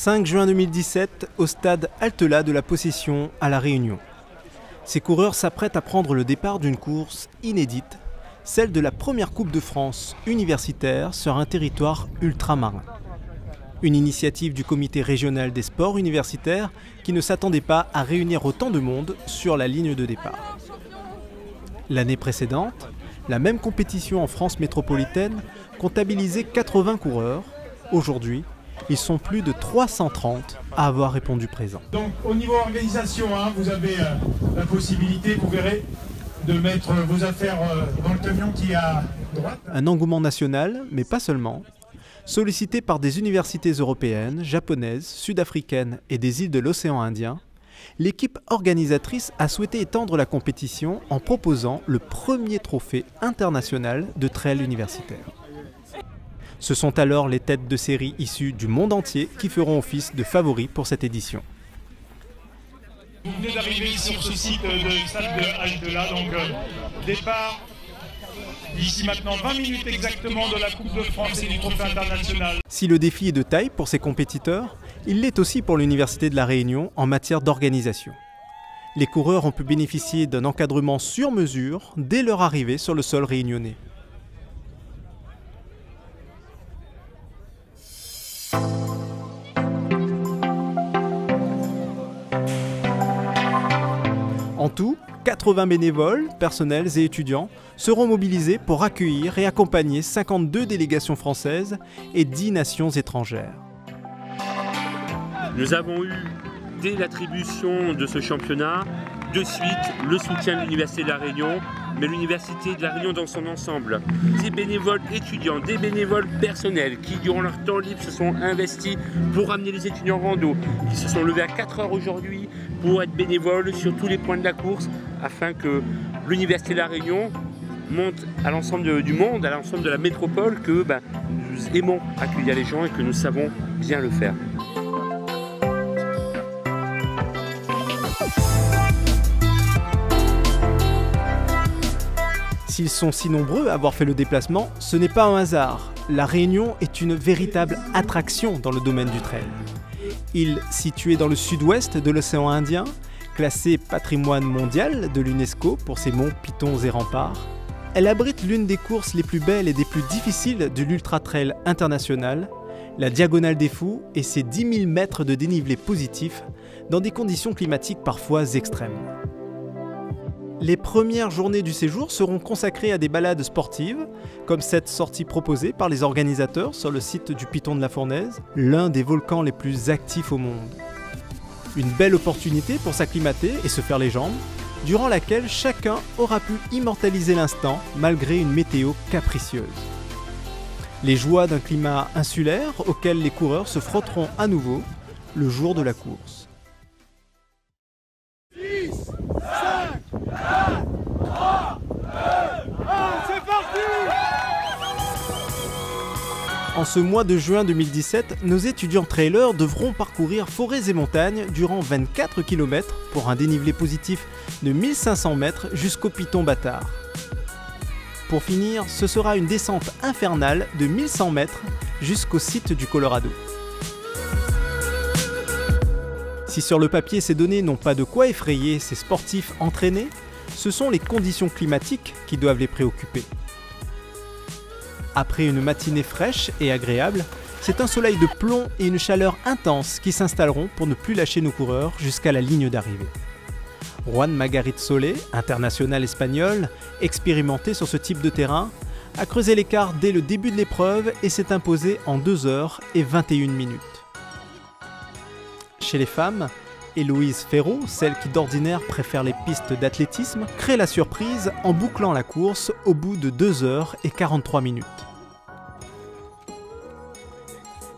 5 juin 2017, au stade Altela de la Possession à La Réunion. Ces coureurs s'apprêtent à prendre le départ d'une course inédite, celle de la première Coupe de France universitaire sur un territoire ultramarin. Une initiative du comité régional des sports universitaires qui ne s'attendait pas à réunir autant de monde sur la ligne de départ. L'année précédente, la même compétition en France métropolitaine comptabilisait 80 coureurs. Aujourd'hui, ils sont plus de 330 à avoir répondu présent. Donc au niveau organisation, vous avez la possibilité, vous verrez, de mettre vos affaires dans le camion qui est à droite. Un engouement national, mais pas seulement. Sollicité par des universités européennes, japonaises, sud-africaines et des îles de l'océan Indien, l'équipe organisatrice a souhaité étendre la compétition en proposant le premier trophée international de trail universitaire. Ce sont alors les têtes de série issues du monde entier qui feront office de favoris pour cette édition. Vous venez d'arriver sur ce site de stade de Altela, donc départ d'ici maintenant 20 minutes exactement de la Coupe de France et du trophée international. Si le défi est de taille pour ses compétiteurs, il l'est aussi pour l'Université de La Réunion en matière d'organisation. Les coureurs ont pu bénéficier d'un encadrement sur mesure dès leur arrivée sur le sol réunionnais. En tout, 80 bénévoles, personnels et étudiants seront mobilisés pour accueillir et accompagner 52 délégations françaises et 10 nations étrangères. Nous avons eu, dès l'attribution de ce championnat, de suite le soutien de l'Université de La Réunion, mais l'Université de La Réunion dans son ensemble. Des bénévoles étudiants, des bénévoles personnels qui, durant leur temps libre, se sont investis pour amener les étudiants rando, qui se sont levés à 4 heures aujourd'hui pour être bénévoles sur tous les points de la course, afin que l'Université de La Réunion montre à l'ensemble du monde, à l'ensemble de la métropole, que nous aimons accueillir les gens et que nous savons bien le faire. S'ils sont si nombreux à avoir fait le déplacement, ce n'est pas un hasard. La Réunion est une véritable attraction dans le domaine du trail. Île située dans le sud-ouest de l'océan Indien, classée patrimoine mondial de l'UNESCO pour ses monts, pitons et remparts, elle abrite l'une des courses les plus belles et des plus difficiles de l'ultra-trail international, la Diagonale des Fous et ses 10 000 mètres de dénivelé positif dans des conditions climatiques parfois extrêmes. Les premières journées du séjour seront consacrées à des balades sportives, comme cette sortie proposée par les organisateurs sur le site du Piton de la Fournaise, l'un des volcans les plus actifs au monde. Une belle opportunité pour s'acclimater et se faire les jambes, durant laquelle chacun aura pu immortaliser l'instant malgré une météo capricieuse. Les joies d'un climat insulaire auquel les coureurs se frotteront à nouveau le jour de la course. 6, 5, 4, 3, 2, 1, c'est parti! En ce mois de juin 2017, nos étudiants trailers devront parcourir forêts et montagnes durant 24 km pour un dénivelé positif de 1500 mètres jusqu'au Piton Bâtard. Pour finir, ce sera une descente infernale de 1100 mètres jusqu'au site du Colorado. Si sur le papier ces données n'ont pas de quoi effrayer ces sportifs entraînés, ce sont les conditions climatiques qui doivent les préoccuper. Après une matinée fraîche et agréable, c'est un soleil de plomb et une chaleur intense qui s'installeront pour ne plus lâcher nos coureurs jusqu'à la ligne d'arrivée. Juan Magarit Solé, international espagnol, expérimenté sur ce type de terrain, a creusé l'écart dès le début de l'épreuve et s'est imposé en 2 heures et 21 minutes. Chez les femmes, Héloïse Ferraud, celle qui d'ordinaire préfère les pistes d'athlétisme, crée la surprise en bouclant la course au bout de 2 heures et 43 minutes.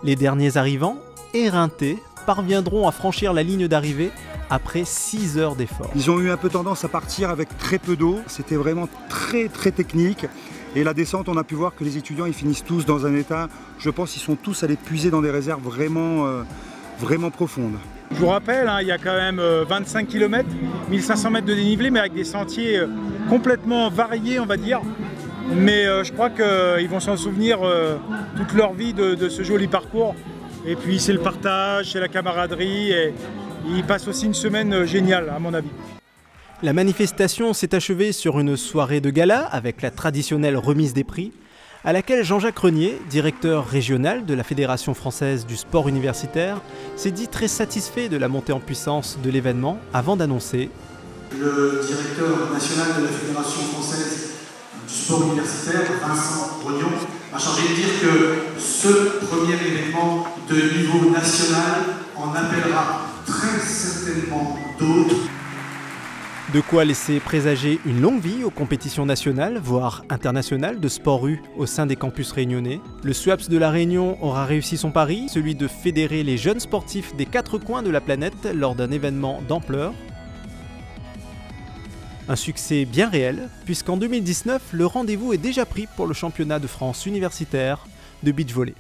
Les derniers arrivants, éreintés, parviendront à franchir la ligne d'arrivée après 6 heures d'effort. Ils ont eu un peu tendance à partir avec très peu d'eau, c'était vraiment très technique. Et la descente, on a pu voir que les étudiants ils finissent tous dans un état, je pense qu'ils sont tous allés puiser dans des réserves vraiment profondes. Je vous rappelle, il y a quand même 25 km, 1500 mètres de dénivelé, mais avec des sentiers complètement variés, on va dire. Mais je crois qu'ils vont s'en souvenir toute leur vie de ce joli parcours. Et puis c'est le partage, c'est la camaraderie et il passe aussi une semaine géniale à mon avis. La manifestation s'est achevée sur une soirée de gala avec la traditionnelle remise des prix, à laquelle Jean-Jacques Renier, directeur régional de la Fédération française du sport universitaire, s'est dit très satisfait de la montée en puissance de l'événement avant d'annoncer: le directeur national de la Fédération française du sport universitaire, Vincent Rognon, m'a chargé de dire que ce premier événement de niveau national en appellera très certainement d'autres. De quoi laisser présager une longue vie aux compétitions nationales, voire internationales de sport U au sein des campus réunionnais. Le SWAPS de la Réunion aura réussi son pari, celui de fédérer les jeunes sportifs des 4 coins de la planète lors d'un événement d'ampleur. Un succès bien réel, puisqu'en 2019, le rendez-vous est déjà pris pour le championnat de France universitaire de beach volley.